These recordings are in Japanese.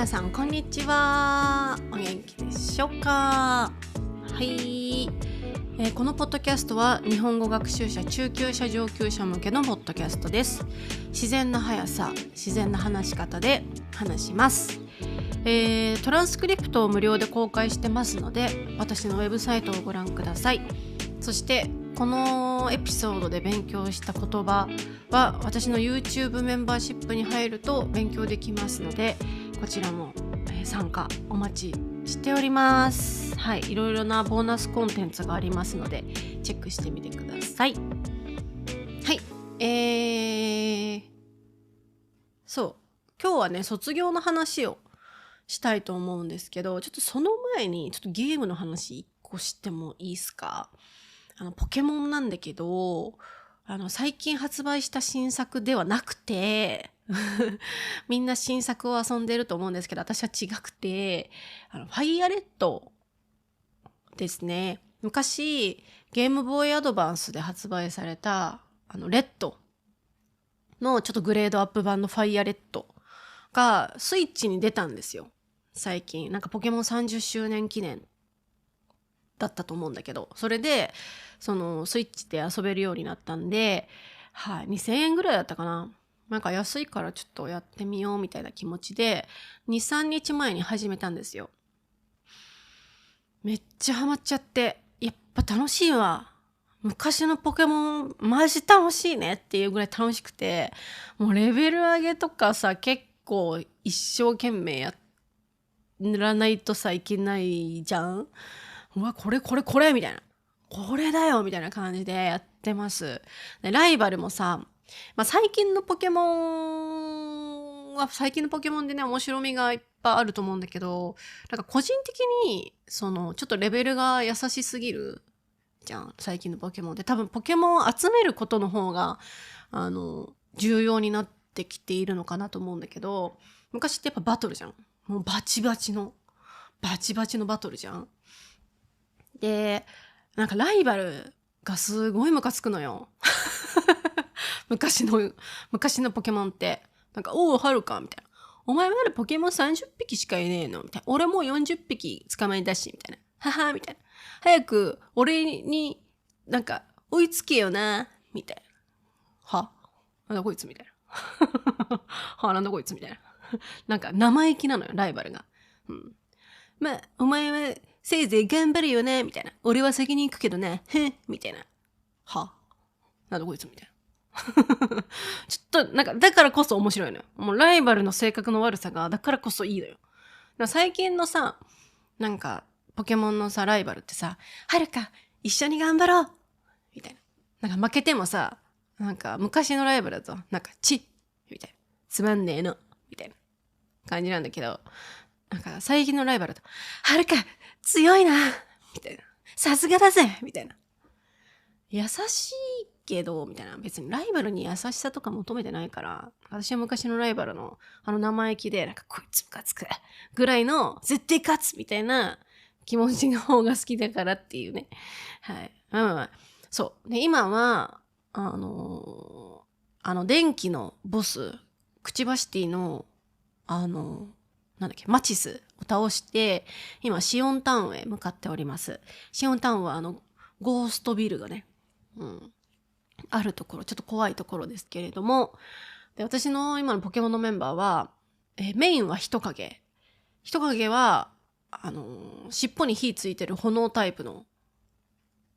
皆さんこんにちは。お元気でしょうか。はい、このポッドキャストは日本語学習者、中級者、上級者向けのポッドキャストです。自然な速さ、自然な話し方で話します。トランスクリプトを無料で公開してますので、私のウェブサイトをご覧ください。そしてこのエピソードで勉強した言葉は私の YouTube メンバーシップに入ると勉強できますので、こちらも参加お待ちしております。はい、いろいろなボーナスコンテンツがありますのでチェックしてみてください。はい、そう今日はね、卒業の話をしたいと思うんですけど、ちょっとその前にちょっとゲームの話1個してもいいですか。ポケモンなんだけど、最近発売した新作ではなくてみんな新作を遊んでると思うんですけど、私は違くて、ファイアレッドですね。昔ゲームボーイアドバンスで発売されたレッドのちょっとグレードアップ版のファイアレッドがスイッチに出たんですよ。最近なんかポケモン30周年記念だったと思うんだけど、それでそのスイッチで遊べるようになったんで、はい、2000円ぐらいだったかな。なんか安いからちょっとやってみようみたいな気持ちで 2,3 日前に始めたんですよ。めっちゃハマっちゃって、やっぱ楽しいわ。昔のポケモンマジ楽しいねっていうぐらい楽しくて、もうレベル上げとかさ、結構一生懸命やらないとさいけないじゃん。うわ、これみたいな、これだよみたいな感じでやってます。でライバルもさ、最近のポケモンは最近のポケモンでね、面白みがいっぱいあると思うんだけど、なんか個人的にそのちょっとレベルが優しすぎるじゃん、最近のポケモンで。多分ポケモンを集めることの方が重要になってきているのかなと思うんだけど、昔ってやっぱバトルじゃん。もうバチバチのバトルじゃん。でなんかライバルがすごいムカつくのよ昔のポケモンってなんか、おおはるかみたいな、お前まだポケモン30匹しかいねえのみたいな、俺もう40匹捕まえたしみたいな、ははみたいな、早く俺になんか追いつけよなみたいな、はなんだこいつみたいなはなんだこいつみたいななんか生意気なのよライバルが。お前はせいぜい頑張るよねみたいな、俺は先に行くけどねへんみたいな、はなんだこいつみたいなちょっとなんかだからこそ面白いのよ。もうライバルの性格の悪さがだからこそいいのよ。最近のさ、なんかポケモンのさライバルってさ、はるか一緒に頑張ろうみたいな、なんか負けてもさ、なんか昔のライバルだとなんかチみたいな、つまんねえのみたいな感じなんだけど、なんか最近のライバルだと、はるか強いなみたいな、さすがだぜみたいな、優しいけどみたいな、別にライバルに優しさとか求めてないから、私は昔のライバルの生意気でなんかこいつムカつくぐらいの絶対勝つみたいな気持ちの方が好きだからっていうね。はい。そうで、今は電気のボスクチバシティのなんだっけ、マチスを倒して今シオンタウンへ向かっております。シオンタウンはゴーストビルがね、あるところ、ちょっと怖いところですけれども、で私の今のポケモンのメンバーは、メインは人影は尻尾に火ついてる炎タイプの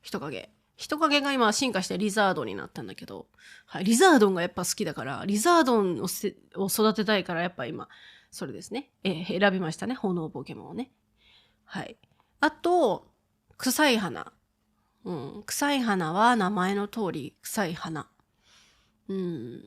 人影が今進化してリザードンになったんだけど、はい、リザードンがやっぱ好きだから、リザードンを育てたいから、やっぱ今それですね、選びましたね、炎ポケモンをね。はい。あと臭い花、臭い花は名前の通り臭い花。み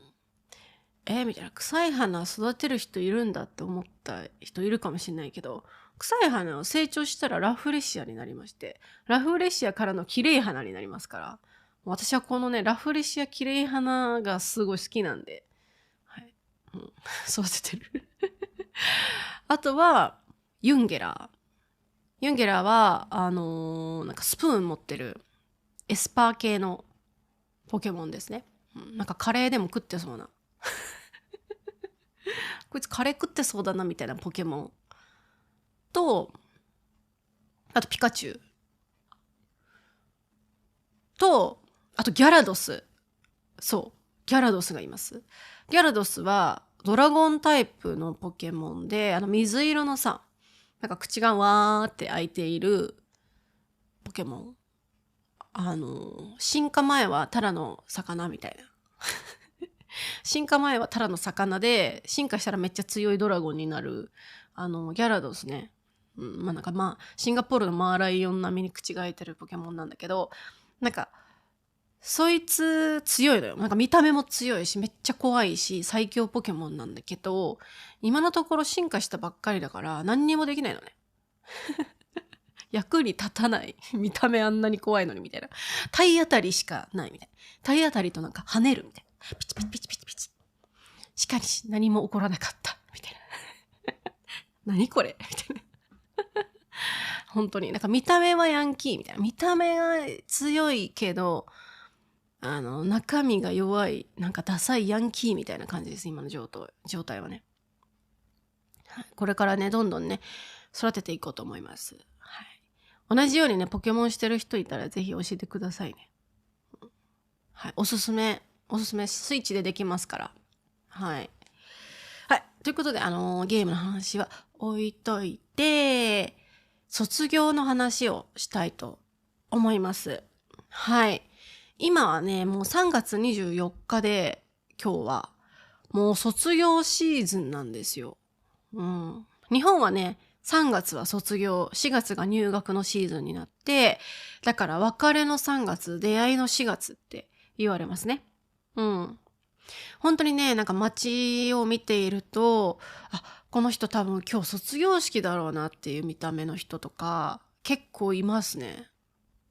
たいな、臭い花育てる人いるんだって思った人いるかもしれないけど、臭い花を成長したらラフレシアになりまして、ラフレシアからの綺麗花になりますから、私はこのねラフレシア綺麗花がすごい好きなんで、はい、育ててるあとはユンゲラーはなんかスプーン持ってるエスパー系のポケモンですね。なんかカレーでも食ってそうなこいつカレー食ってそうだなみたいなポケモンと、あとピカチュウと、あとギャラドス。そう、ギャラドスがいます。ギャラドスはドラゴンタイプのポケモンで、水色のさ、なんか口がわーって開いているポケモン。進化前はタラの魚みたいな。進化前はタラの魚で、進化したらめっちゃ強いドラゴンになる、ギャラドスね。シンガポールのマーライオン並みに口が開いてるポケモンなんだけど、なんか、そいつ強いのよ。なんか見た目も強いし、めっちゃ怖いし、最強ポケモンなんだけど、今のところ進化したばっかりだから何にもできないのね。役に立たない。見た目あんなに怖いのにみたいな。体当たりしかないみたいな。体当たりとなんか跳ねるみたいな。ピチピチピチピチピチ。しかし何も起こらなかった。みたいな。何これみたいな。本当に。なんか見た目はヤンキーみたいな。見た目が強いけど、中身が弱い、なんかダサいヤンキーみたいな感じです。今の状態はね。はい、これからね、どんどんね、育てていこうと思います。はい。同じようにね、ポケモンしてる人いたらぜひ教えてくださいね。はい。おすすめ、スイッチでできますから。はい。はい。ということで、ゲームの話は置いといて、卒業の話をしたいと思います。はい。今はね、もう3月24日で、今日は、もう卒業シーズンなんですよ。うん。日本はね、3月は卒業、4月が入学のシーズンになって、だから別れの3月、出会いの4月って言われますね。うん。本当にね、なんか街を見ていると、この人多分今日卒業式だろうなっていう見た目の人とか、結構いますね。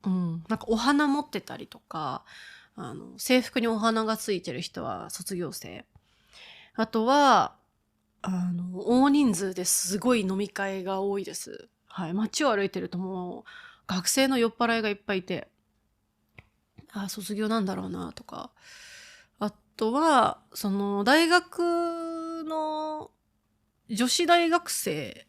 うん。なんかお花持ってたりとか、制服にお花がついてる人は卒業生。あとは、大人数ですごい飲み会が多いです。はい。街を歩いてるともう、学生の酔っ払いがいっぱいいて、卒業なんだろうなとか。あとは、大学の女子大学生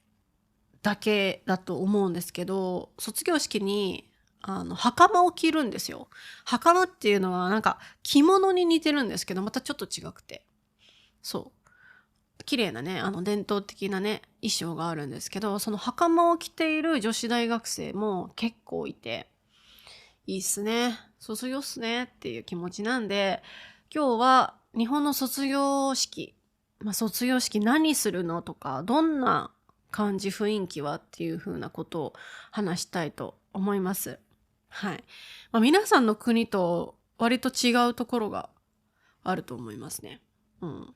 だけだと思うんですけど、卒業式に、袴を着るんですよ。袴っていうのはなんか着物に似てるんですけど、またちょっと違くて。そう。綺麗なね、伝統的なね、衣装があるんですけど、その袴を着ている女子大学生も結構いて、いいっすね。卒業っすねっていう気持ちなんで、今日は日本の卒業式、卒業式何するのとか、どんな感じ雰囲気はっていう風なことを話したいと思います。はい。皆さんの国と割と違うところがあると思いますね。うん。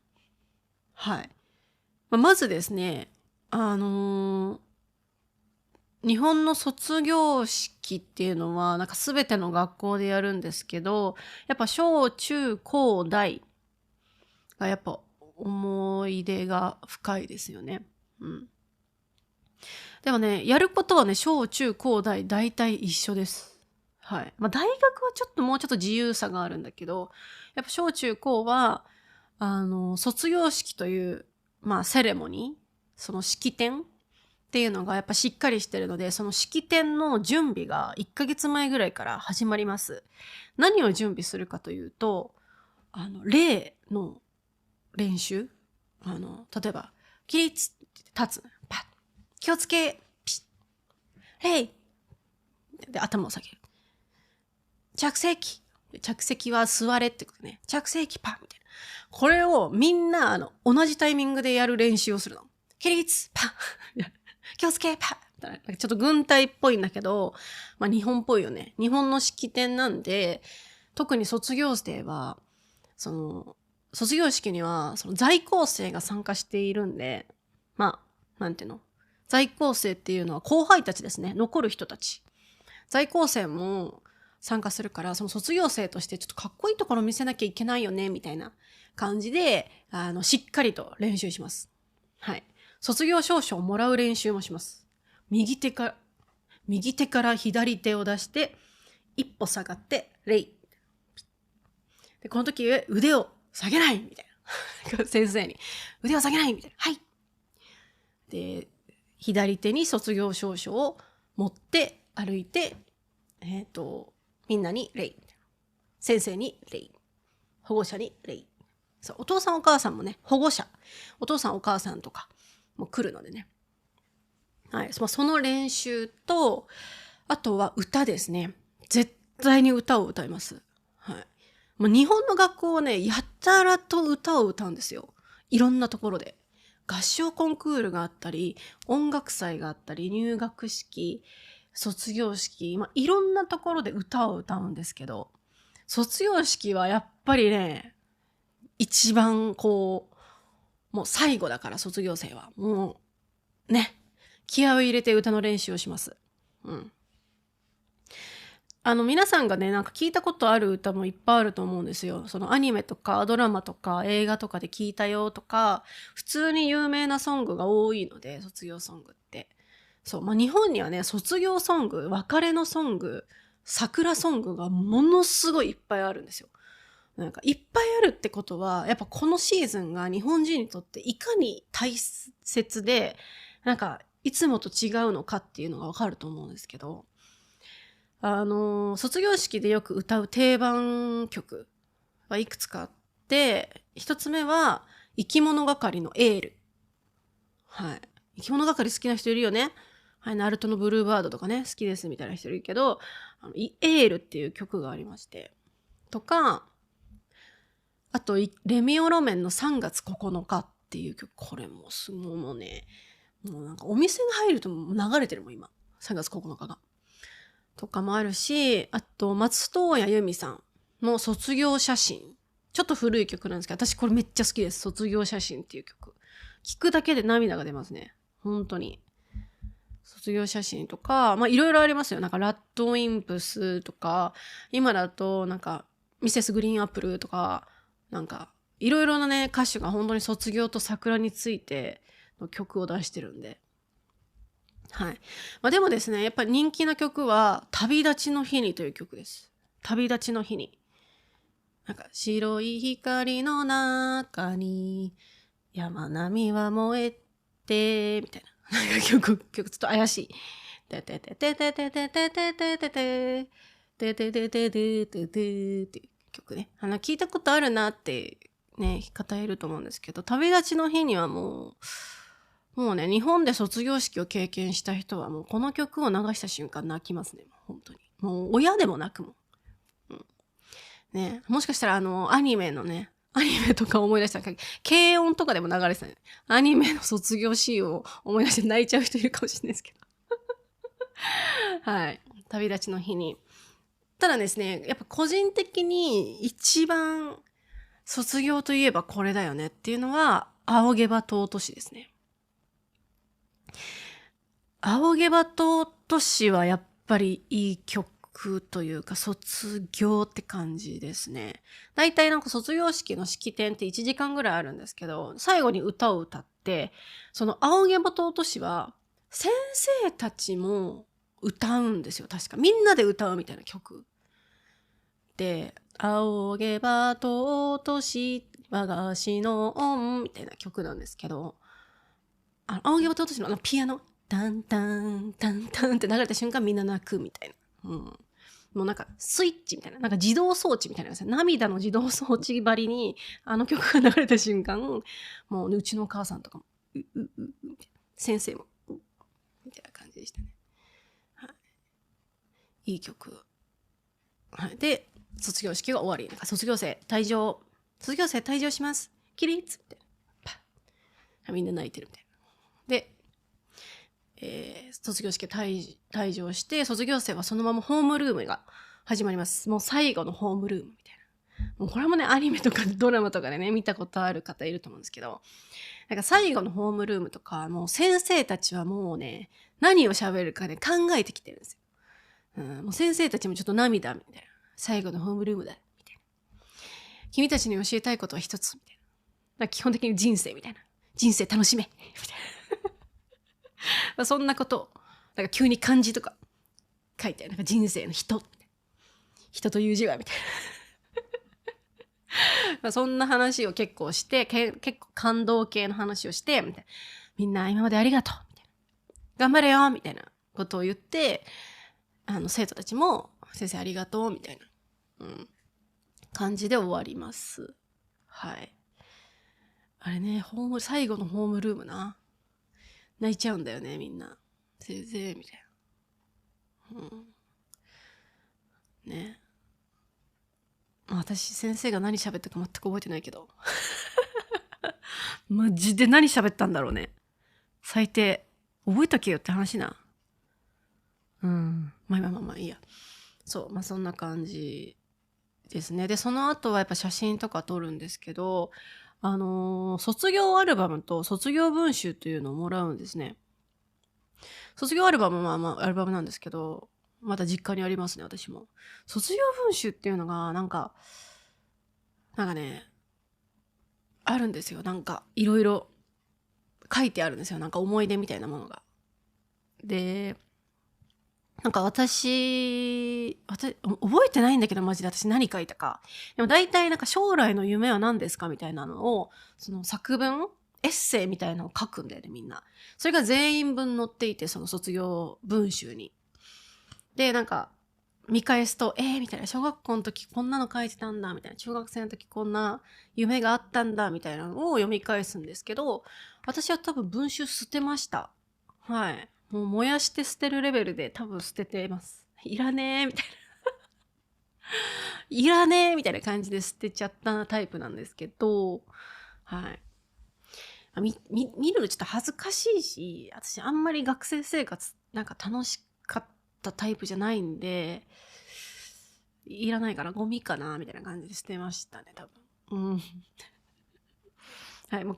はい。まずですね、日本の卒業式っていうのはなんか全ての学校でやるんですけど、やっぱ小中高大がやっぱ思い出が深いですよね。うん。でもね、やることはね、小中高大大体一緒です。はい。大学はもうちょっと自由さがあるんだけど、やっぱ小中高は、卒業式という、セレモニー、その式典っていうのがやっぱしっかりしてるので、その式典の準備が1ヶ月前ぐらいから始まります。何を準備するかというと、礼の練習、例えば、起立って立つ。パッ。気をつけ、ピッ。礼で、頭を下げる。着席。着席は座れってことね。着席パッみたいな。これをみんな、同じタイミングでやる練習をするの。起立パッ。気をつけパッ。ちょっと軍隊っぽいんだけど、日本っぽいよね。日本の式典なんで、特に卒業生は、卒業式には、在校生が参加しているんで、なんていうの？在校生っていうのは後輩たちですね。残る人たち。在校生も参加するから、その卒業生としてちょっとかっこいいところ見せなきゃいけないよね、みたいな感じで、しっかりと練習します。はい。卒業証書をもらう練習もします。右手から左手を出して、一歩下がって、礼。で、この時腕を下げないみたいな。先生に腕を下げないみたいな。はい。で、左手に卒業証書を持って歩いて、みんなに礼。先生に礼。保護者に礼。そう、お父さんお母さんもね、保護者。お父さんお母さんとかも来るのでね。はい。その練習と、あとは歌ですね。絶対に歌を歌います。はい。もう日本の学校はね、やたらと歌を歌うんですよ。いろんなところで。合唱コンクールがあったり、音楽祭があったり、入学式、卒業式、いろんなところで歌を歌うんですけど、卒業式はやっぱりね、一番もう最後だから卒業生は。もう、ね、気合を入れて歌の練習をします。うん。皆さんがね、なんか聞いたことある歌もいっぱいあると思うんですよ。そのアニメとかドラマとか映画とかで聞いたよとか、普通に有名なソングが多いので、卒業ソングって。そう、日本にはね、卒業ソング、別れのソング、桜ソングがものすごいいっぱいあるんですよ。なんかいっぱいあるってことは、やっぱこのシーズンが日本人にとっていかに大切で、なんかいつもと違うのかっていうのがわかると思うんですけど、卒業式でよく歌う定番曲はいくつかあって、一つ目は、生き物係のエール。はい。生き物係好きな人いるよね。はい、ナルトのブルーバードとかね、好きですみたいな人いるけど、エールっていう曲がありまして。とか、あと、レミオロメンの3月9日っていう曲。これももうね、もうなんかお店に入ると流れてるもん、今。3月9日が。とかもあるし、あと、松任谷由実さんの卒業写真。ちょっと古い曲なんですけど、私これめっちゃ好きです。卒業写真っていう曲。聞くだけで涙が出ますね。本当に。卒業写真とか、いろいろありますよ。なんか、ラッドウィンプスとか、今だと、なんか、ミセスグリーンアップルとか、なんか、いろいろなね、歌手が本当に卒業と桜についての曲を出してるんで。はい。でもですね、やっぱり人気な曲は、旅立ちの日にという曲です。旅立ちの日に。なんか、白い光の中に、山並みは燃えて、みたいな。なんか曲ちょっと怪しい。てててててててててててててててててててっていう曲ね。聞いたことあるなってね、方いると思うんですけど、旅立ちの日にはもうね、日本で卒業式を経験した人はもうこの曲を流した瞬間泣きますね。本当に。もう親でも泣くもん。うん。ね、もしかしたらアニメとか思い出したら、軽音とかでも流れてたね。アニメの卒業シーンを思い出して泣いちゃう人いるかもしれないですけど。はい。旅立ちの日に。ただですね、やっぱ個人的に一番卒業といえばこれだよねっていうのは、仰げば尊しですね。仰げば尊しはやっぱりいい曲というか卒業って感じですね。だいたいなんか卒業式の式典って1時間ぐらいあるんですけど、最後に歌を歌って、その仰げば尊しは先生たちも歌うんですよ。確か。みんなで歌うみたいな曲。で、仰げば尊し我が師の恩みたいな曲なんですけど、仰げば尊しのピアノ、タンタンタンタンって流れた瞬間みんな泣くみたいな。うん。もうなんかスイッチみたいな、なんか自動装置みたいなですね。涙の自動装置ばりに曲が流れた瞬間、もううちのお母さんとかも、みたいな。先生も、みたいな感じでしたね。はい。いい曲。はい。で、卒業式が終わり。なんか卒業生退場します。起立って。パッ。みんな泣いてるみたいな。で、卒業式退場して、卒業生はそのままホームルームが始まります。もう最後のホームルームみたいな。もうこれもね、アニメとかドラマとかでね、見たことある方いると思うんですけど、なんか最後のホームルームとか、もう先生たちはもうね、何を喋るかね、考えてきてるんですよ。もう先生たちもちょっと涙みたいな。最後のホームルームだ、みたいな。君たちに教えたいことは一つ、みたいな。基本的に人生みたいな。人生楽しめ、みたいな。そんなことを、なんか急に漢字とか書いてある。なんか人生の人という字は、みたいそんな話を結構して、結構感動系の話をして、みたいな。みんな今までありがとうみたいな。頑張れよみたいなことを言って、生徒たちも、先生ありがとうみたいな、感じで終わります。はい。あれね、最後のホームルームな。泣いちゃうんだよね、みんな。先生、みたいな。ね。私、先生が何喋ったか全く覚えてないけど。マジで何喋ったんだろうね。最低。覚えとけよって話な。まあいいや。そう、そんな感じですね。で、その後はやっぱ写真とか撮るんですけど、卒業アルバムと卒業文集というのをもらうんですね。卒業アルバムはアルバムなんですけど、まだ実家にありますね、私も。卒業文集っていうのが、なんかね、あるんですよ。なんか、いろいろ書いてあるんですよ。なんか思い出みたいなものが。で、なんか私、覚えてないんだけど、マジで私何書いたか。でも大体なんか将来の夢は何ですかみたいなのを、その作文エッセイみたいなのを書くんだよね、みんな。それが全員分載っていて、その卒業文集に。で、なんか、見返すと、みたいな、小学校の時こんなの書いてたんだ、みたいな、中学生の時こんな夢があったんだ、みたいなのを読み返すんですけど、私は多分文集捨てました。はい。もう燃やして捨てるレベルで多分捨ててます。いらねー、みたいな。いらねー、みたいな感じで捨てちゃったタイプなんですけど、はい。見るのちょっと恥ずかしいし、私あんまり学生生活なんか楽しかったタイプじゃないんで、いらないからゴミかなみたいな感じで捨てましたね、多分。はい、もう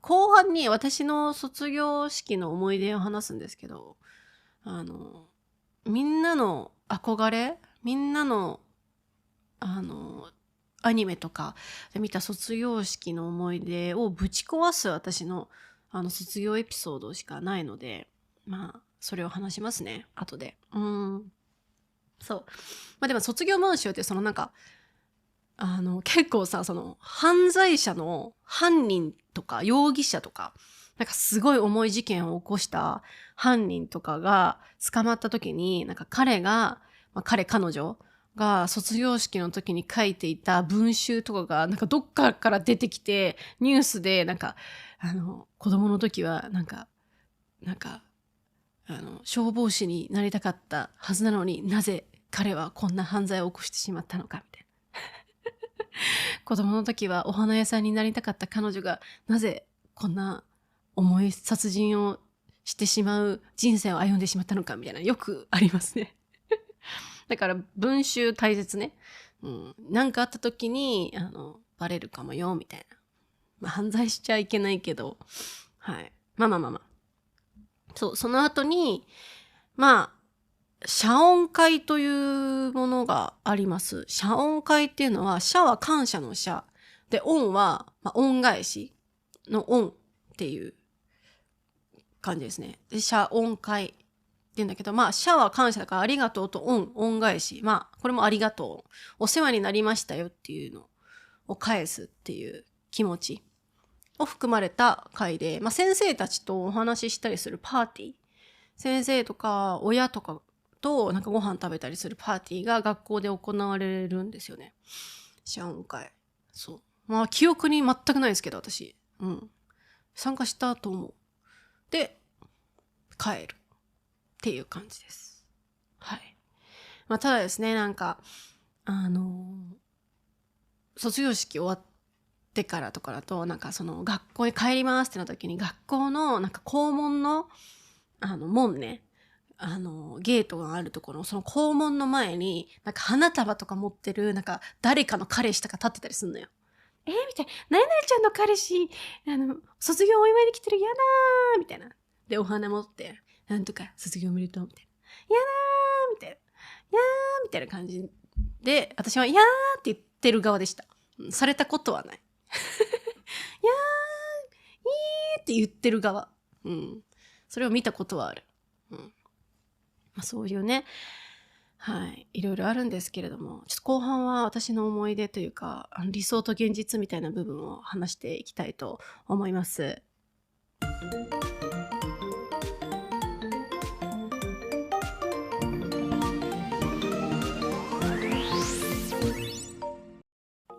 後半に私の卒業式の思い出を話すんですけど、みんなの憧れ、みんなのアニメとかで見た卒業式の思い出をぶち壊す私の卒業エピソードしかないので、それを話しますね、後で。そう。でも卒業文集ってなんか、結構さ、犯罪者の犯人とか容疑者とか、なんかすごい重い事件を起こした犯人とかが捕まった時に、なんか彼女が卒業式の時に書いていた文集とかが、なんかどっから出てきて、ニュースで、なんか、子供の時は、なんか、消防士になりたかったはずなのになぜ彼はこんな犯罪を起こしてしまったのか、みたいな。子供の時はお花屋さんになりたかった彼女がなぜこんな重い殺人をしてしまう人生を歩んでしまったのかみたいな、よくありますね。だから文集大切ね。なんかあった時にバレるかもよみたいな。犯罪しちゃいけないけど、はい。そう、その後に謝恩会というものがあります。謝恩会っていうのは、謝は感謝の謝。で、恩は、恩返しの恩っていう感じですね。で、謝恩会って言うんだけど、謝は感謝だからありがとうと恩返し。これもありがとう。お世話になりましたよっていうのを返すっていう気持ちを含まれた会で、先生たちとお話ししたりするパーティー。先生とか親とかとなんかご飯食べたりするパーティーが学校で行われるんですよね。謝恩会。そう。記憶に全くないですけど、私。参加したと思う。で、帰る。っていう感じです。はい。ただですね、なんか、卒業式終わってからとかだと、なんか学校に帰りますってなった時に、学校のなんか校門の、門ね、ゲートがあるところ、その校門の前に、なんか花束とか持ってる、なんか誰かの彼氏とか立ってたりすんのよ。みたいな。何々ちゃんの彼氏、卒業お祝いに来てる、やだーみたいな。で、お花持って、なんとか卒業おめでとう、みたいな。やだーみたいな。やーみたいな感じで、私はやーって言ってる側でした。されたことはない。やー、いーって言ってる側。それを見たことはある。そういうね、はい。いろいろあるんですけれども、ちょっと後半は私の思い出というか、理想と現実みたいな部分を話していきたいと思います。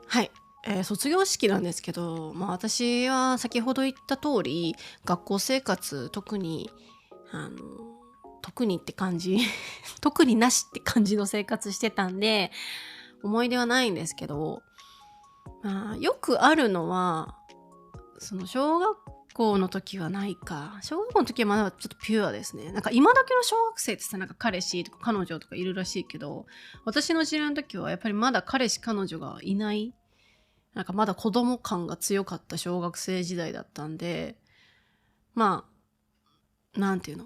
はい。卒業式なんですけど、私は先ほど言った通り、学校生活、あの、特にって感じ、特になしって感じの生活してたんで、思い出はないんですけど、よくあるのは、その小学校の時はないか。小学校の時はまだちょっとピュアですね。なんか今時の小学生ってさ、なんか彼氏とか彼女とかいるらしいけど、私の時代の時はやっぱりまだ彼氏彼女がいない、なんかまだ子供感が強かった小学生時代だったんで、なんていうの、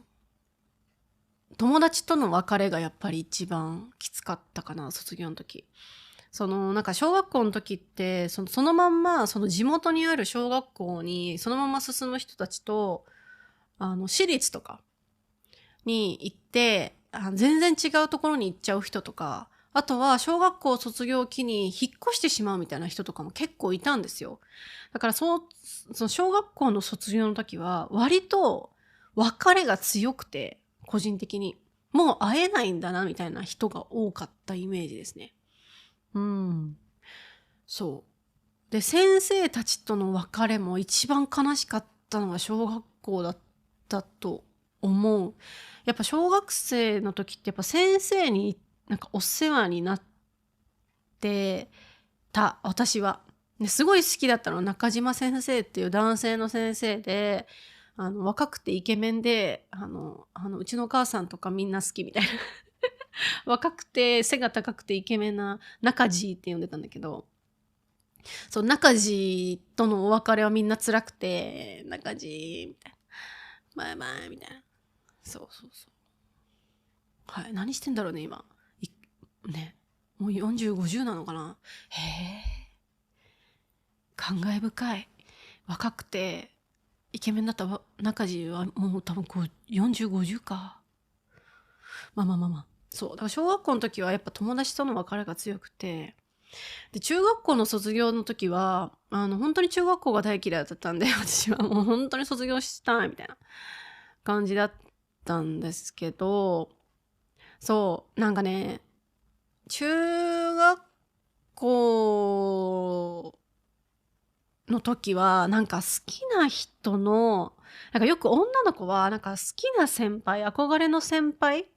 友達との別れがやっぱり一番きつかったかな、卒業の時。なんか小学校の時って、そのまんま、その地元にある小学校にそのまま進む人たちと、私立とかに行って、全然違うところに行っちゃう人とか、あとは小学校卒業を機に引っ越してしまうみたいな人とかも結構いたんですよ。だからその小学校の卒業の時は割と別れが強くて、個人的に。もう会えないんだなみたいな人が多かったイメージですね。うん。そう。で、先生たちとの別れも一番悲しかったのは小学校だったと思う。やっぱ小学生の時ってやっぱ先生になんかお世話になってた、私は。ですごい好きだったのは中島先生っていう男性の先生で、若くてイケメンで、うちのお母さんとかみんな好きみたいな。若くて背が高くてイケメンな中地って呼んでたんだけど、そう、中地とのお別れはみんな辛くて、中地みたいな。バイバイみたいな。そうそうそう。はい。何してんだろうね、今。ね。もう40、50なのかな。へえ。感慨深い。若くて、イケメンだった中地はもう多分40、50か。そう。だから小学校の時はやっぱ友達との別れが強くて、で、中学校の卒業の時は、本当に中学校が大嫌いだったんで、私はもう本当に卒業したいみたいな感じだったんですけど、そう、なんかね、中学校の時は、なんか好きな人の、なんかよく女の子は、なんか好きな先輩、憧れの先輩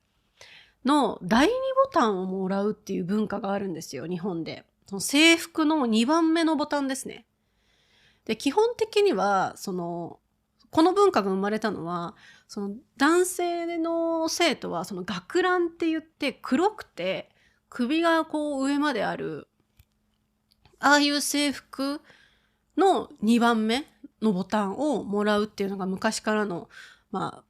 の第2ボタンをもらうっていう文化があるんですよ、日本で。その制服の2番目のボタンですね。で、基本的には、この文化が生まれたのは、その男性の生徒は、その学ランって言って黒くて、首がこう上まである、ああいう制服の2番目のボタンをもらうっていうのが昔からの、ま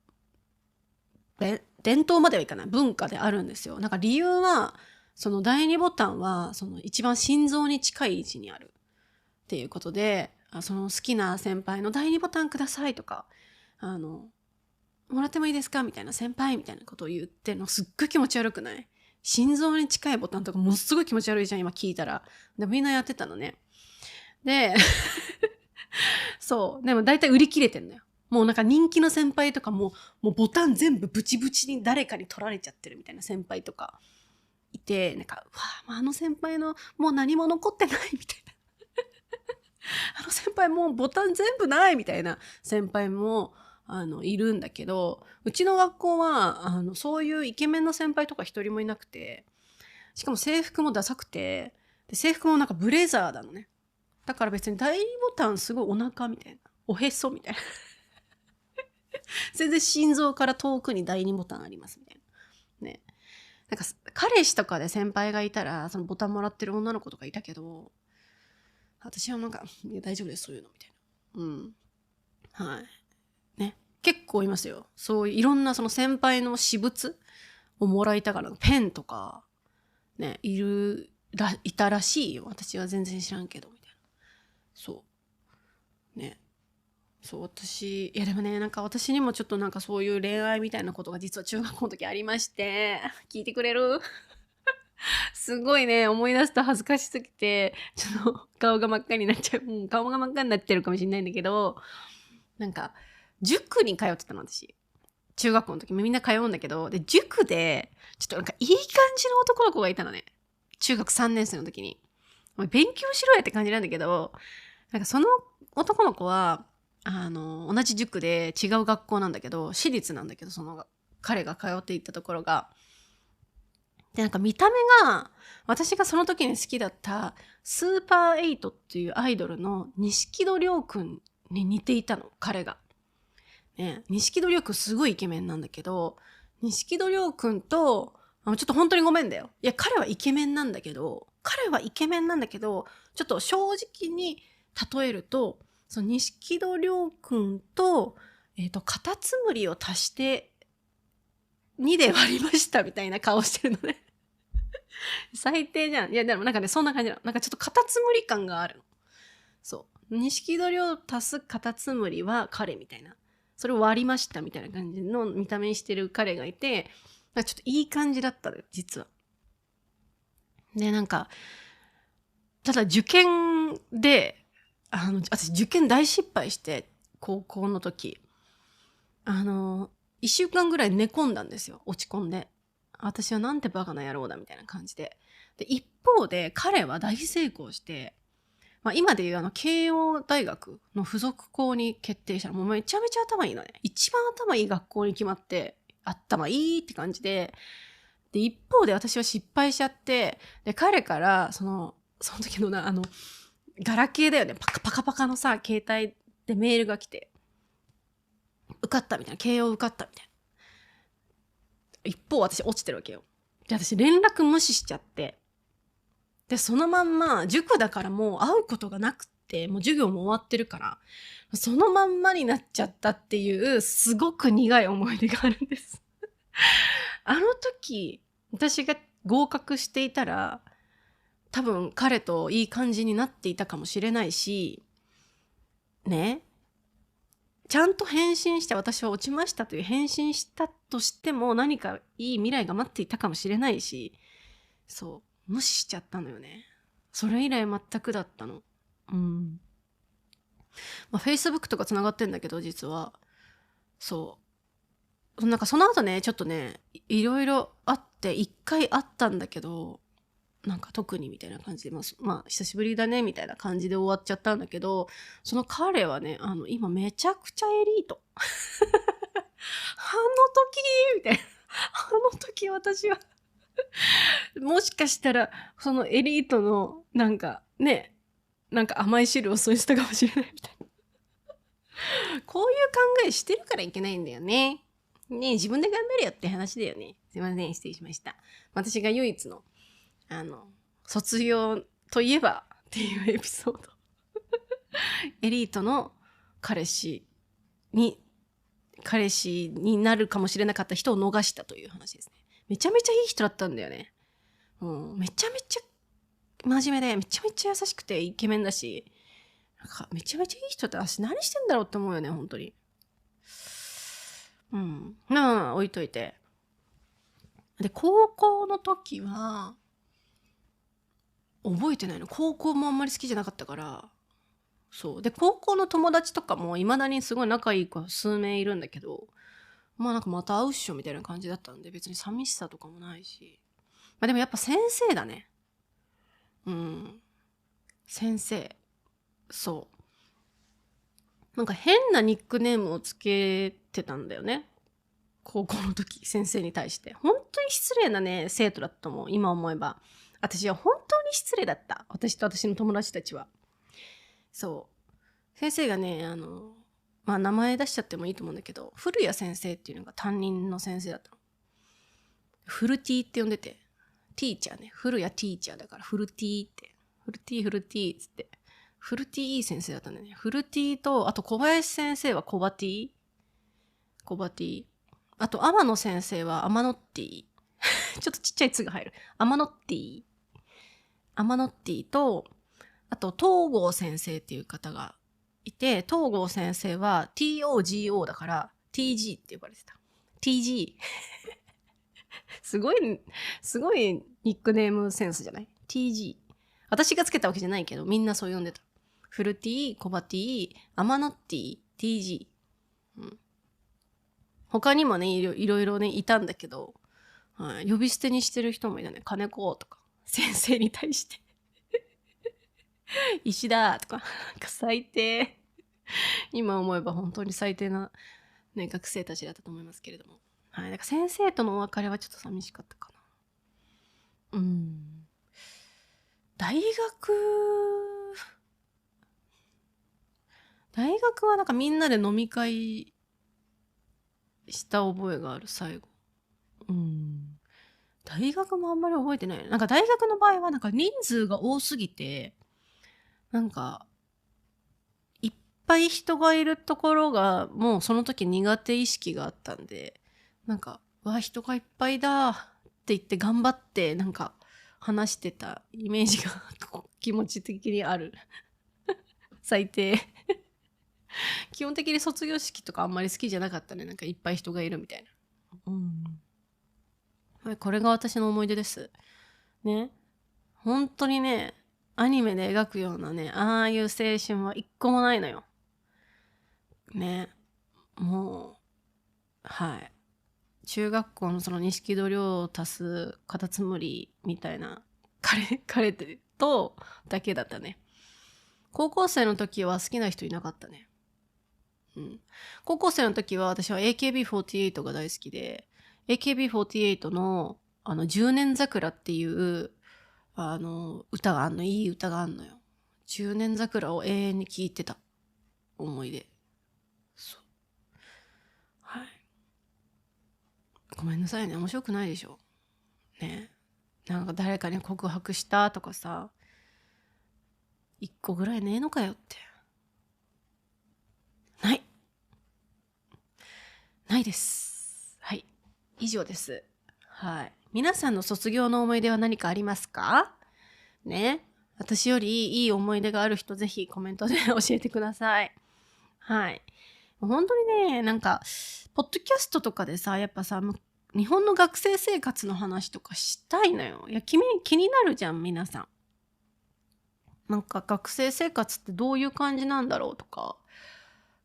伝統まではいかない文化であるんですよ。なんか理由は、その第2ボタンは、その一番心臓に近い位置にあるっていうことで、その好きな先輩の第2ボタンくださいとか、もらってもいいですかみたいな先輩みたいなことを言ってんのすっごい気持ち悪くない？心臓に近いボタンとかものすごい気持ち悪いじゃん、今聞いたら。で、みんなやってたのね。で、そう。でも大体売り切れてんだよ。もうなんか人気の先輩とかもうボタン全部ブチブチに誰かに取られちゃってるみたいな先輩とかいて、なんか、わあ、あの先輩のもう何も残ってないみたいな。あの先輩もうボタン全部ないみたいな先輩も、いるんだけど、うちの学校は、そういうイケメンの先輩とか一人もいなくて、しかも制服もダサくて、で制服もなんかブレザーなのね。だから別に第2ボタンすごいお腹みたいな。おへそみたいな。全然心臓から遠くに第2ボタンありますみたいな。ね。なんか彼氏とかで先輩がいたら、そのボタンもらってる女の子とかいたけど、私はなんか、いや大丈夫です、そういうのみたいな。うん。はい。ね。結構いますよ。そういういろんなその先輩の私物をもらいたがる。ペンとか、ね、いたらしいよ。私は全然知らんけど、みたいな。そう。ね。そう、いやでもね、なんか私にもちょっとなんかそういう恋愛みたいなことが実は中学校の時ありまして、聞いてくれる？すごいね、思い出すと恥ずかしすぎて、ちょっと顔が真っ赤になっちゃう。もう顔が真っ赤になってるかもしれないんだけど、なんか、塾に通ってたの、私。中学校の時みんな通うんだけど、で、塾で、ちょっとなんかいい感じの男の子がいたのね。中学3年生の時に。勉強しろやって感じなんだけど、なんかその男の子は、同じ塾で違う学校なんだけど、私立なんだけど、彼が通っていったところが。で、なんか見た目が、私がその時に好きだった、スーパーエイトっていうアイドルの錦戸亮くんに似ていたの、彼が。ね、錦戸亮くんすごいイケメンなんだけど、錦戸亮くんと、ちょっと本当にごめんだよ。いや、彼はイケメンなんだけど、ちょっと正直に例えると、その錦戸亮くんと、カタツムリを足して2で割りましたみたいな顔してるのね。最低じゃん。いや、でもなんかね、そんな感じなの。なんかちょっとカタツムリ感があるの。そう。錦戸亮足すカタツムリは彼みたいな。それを割りましたみたいな感じの見た目にしてる彼がいて、なんかちょっといい感じだったのよ、実は。で、なんか、ただ受験で、私受験大失敗して、高校の時。1週間ぐらい寝込んだんですよ、落ち込んで。私はなんてバカな野郎だみたいな感じで。で、一方で彼は大成功して、まあ、今でいう慶応大学の付属校に決定したら、もうめちゃめちゃ頭いいのね。一番頭いい学校に決まって、頭いいって感じで、で、一方で私は失敗しちゃって、で、彼から、その時のガラケーだよね。パカパカのさ、携帯でメールが来て、受かったみたいな。慶応受かったみたいな。一方私落ちてるわけよ。で、私連絡無視しちゃって、で、そのまんま、塾だからもう会うことがなくって、もう授業も終わってるから、そのまんまになっちゃったっていう、すごく苦い思い出があるんです。あの時、私が合格していたら、多分彼といい感じになっていたかもしれないし、ね。ちゃんと返信して私は落ちましたという返信したとしても何かいい未来が待っていたかもしれないし、そう、無視しちゃったのよね。それ以来全くだったの。うん。まあ、Facebook とか繋がってんだけど、実は。そう。なんかその後ね、ちょっとね、いろいろあって、一回あったんだけど、なんか特にみたいな感じで、まあ、久しぶりだね、みたいな感じで終わっちゃったんだけど、その彼はね、今めちゃくちゃエリート。あの時みたいな。あの時私はもしかしたら、そのエリートの、なんか、ね、なんか甘い汁を添えてたかもしれないみたいな。こういう考えしてるからいけないんだよね。ねえ、自分で頑張れよって話だよね。すいません、失礼しました。私が唯一の、卒業といえばっていうエピソード。エリートの彼氏になるかもしれなかった人を逃したという話ですね。めちゃめちゃいい人だったんだよね。めちゃめちゃ真面目で、めちゃめちゃ優しくてイケメンだし、なんかめちゃめちゃいい人って私何してんだろうって思うよね、本当に。置いといて。で、高校の時は、覚えてないの。高校もあんまり好きじゃなかったから、そう。で、高校の友達とかも未だにすごい仲いい子数名いるんだけど、まあなんかまた会うっしょみたいな感じだったんで、別に寂しさとかもないし。まあでもやっぱ先生だね。先生。そう。なんか変なニックネームをつけてたんだよね。高校の時、先生に対して。本当に失礼なね、生徒だったと思う。今思えば。私は本当に失礼だった。私と私の友達たちは。そう。先生がね、まあ名前出しちゃってもいいと思うんだけど、古谷先生っていうのが担任の先生だったの。フルティーって呼んでて。ティーチャーね。古谷ティーチャーだからフルティーって。フルティーっつって。フルティーいい先生だったんだよね。フルティーと、あと小林先生はコバティ。あと天野先生はアマノッティ。ちょっとちっちゃい「つ」が入る。アマノッティと、あと東郷先生っていう方がいて、東郷先生は TOGO だから TG って呼ばれてた。TG すごいニックネームセンスじゃない？ TG。私がつけたわけじゃないけど、みんなそう呼んでた。フルティー、コバティー、アマノッティー、TG。他にもね、いろいろね、いたんだけど、はい、呼び捨てにしてる人もいたね。金子とか、先生に対して。石田とか、なんか最低。今思えば本当に最低な、ね、学生たちだったと思いますけれども。はい、なんか先生とのお別れはちょっと寂しかったかな。大学はなんかみんなで飲み会した覚えがある、最後。大学もあんまり覚えてない。なんか大学の場合はなんか人数が多すぎて、なんかいっぱい人がいるところがもうその時苦手意識があったんで、なんか人がいっぱいだって言って頑張ってなんか話してたイメージが気持ち的にある。最低。基本的に卒業式とかあんまり好きじゃなかったね。なんかいっぱい人がいるみたいな。これが私の思い出です。ね。本当にね、アニメで描くようなね、ああいう青春は一個もないのよ。ね。もう、はい。中学校のその錦戸亮足すカタツムリみたいな彼とだけだったね。高校生の時は好きな人いなかったね。高校生の時は私は AKB48 が大好きで、AKB48 の10年桜っていう歌があんの、いい歌があんのよ。10年桜を永遠に聴いてた思い出。そう。はい。ごめんなさいね、面白くないでしょ。ね。なんか誰かに告白したとかさ、一個ぐらいねえのかよって。ないです。はい。以上です。はい。皆さんの卒業の思い出は何かありますか？ね。私よりいい思い出がある人、ぜひコメントで教えてください。はい。本当にね、なんか、ポッドキャストとかでさ、やっぱさ、日本の学生生活の話とかしたいのよ。いや、気になるじゃん、皆さん。なんか学生生活ってどういう感じなんだろうとか、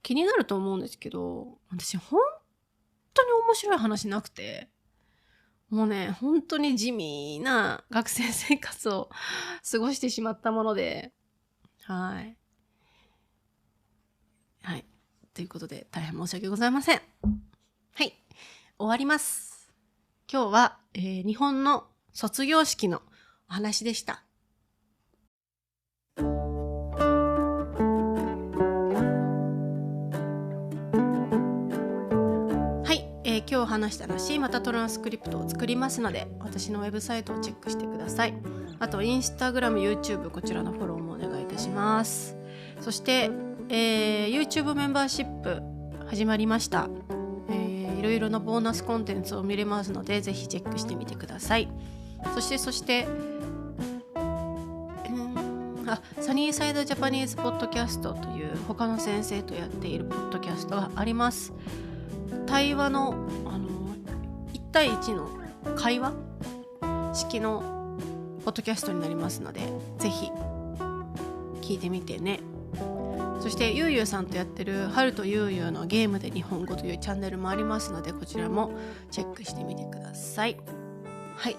気になると思うんですけど、私本当に面白い話なくて、もうね、本当に地味な学生生活を過ごしてしまったもので、はい。はい。ということで、大変申し訳ございません。はい。終わります。今日は、日本の卒業式のお話でした。今日話した話、またトランスクリプトを作りますので、私のウェブサイトをチェックしてください。あとインスタグラム、YouTube、こちらのフォローもお願いいたします。そして、YouTube メンバーシップ始まりました。いろいろなボーナスコンテンツを見れますので、ぜひチェックしてみてください。そしてサニーサイドジャパニーズポッドキャストという他の先生とやっているポッドキャストがあります。対話の、1対1の会話式のポッドキャストになりますので、ぜひ聞いてみてね。そしてゆうゆうさんとやってる春とゆうゆうのゲームで日本語というチャンネルもありますので、こちらもチェックしてみてください。はい。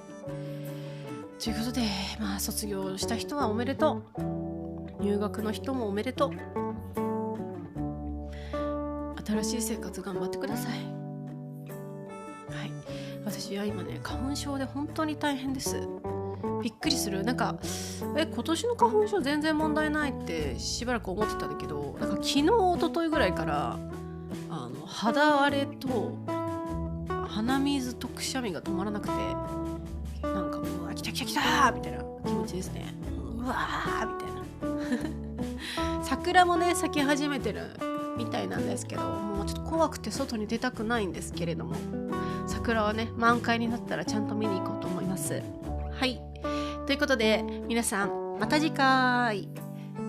ということで、卒業した人はおめでとう。入学の人もおめでとう。新しい生活頑張ってください。はい。私は今ね、花粉症で本当に大変です。びっくりする。なんか今年の花粉症全然問題ないってしばらく思ってたんだけど、なんか昨日一昨日ぐらいから肌荒れと鼻水とくしゃみが止まらなくて、なんかもう来たみたいな気持ちですね。うわーみたいな。桜もね咲き始めてるみたいなんですけど、もうちょっと怖くて外に出たくないんですけれども、桜はね満開になったらちゃんと見に行こうと思います。はい。ということで皆さんまた次回。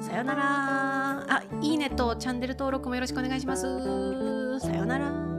さよなら。いいねとチャンネル登録もよろしくお願いします。さよなら。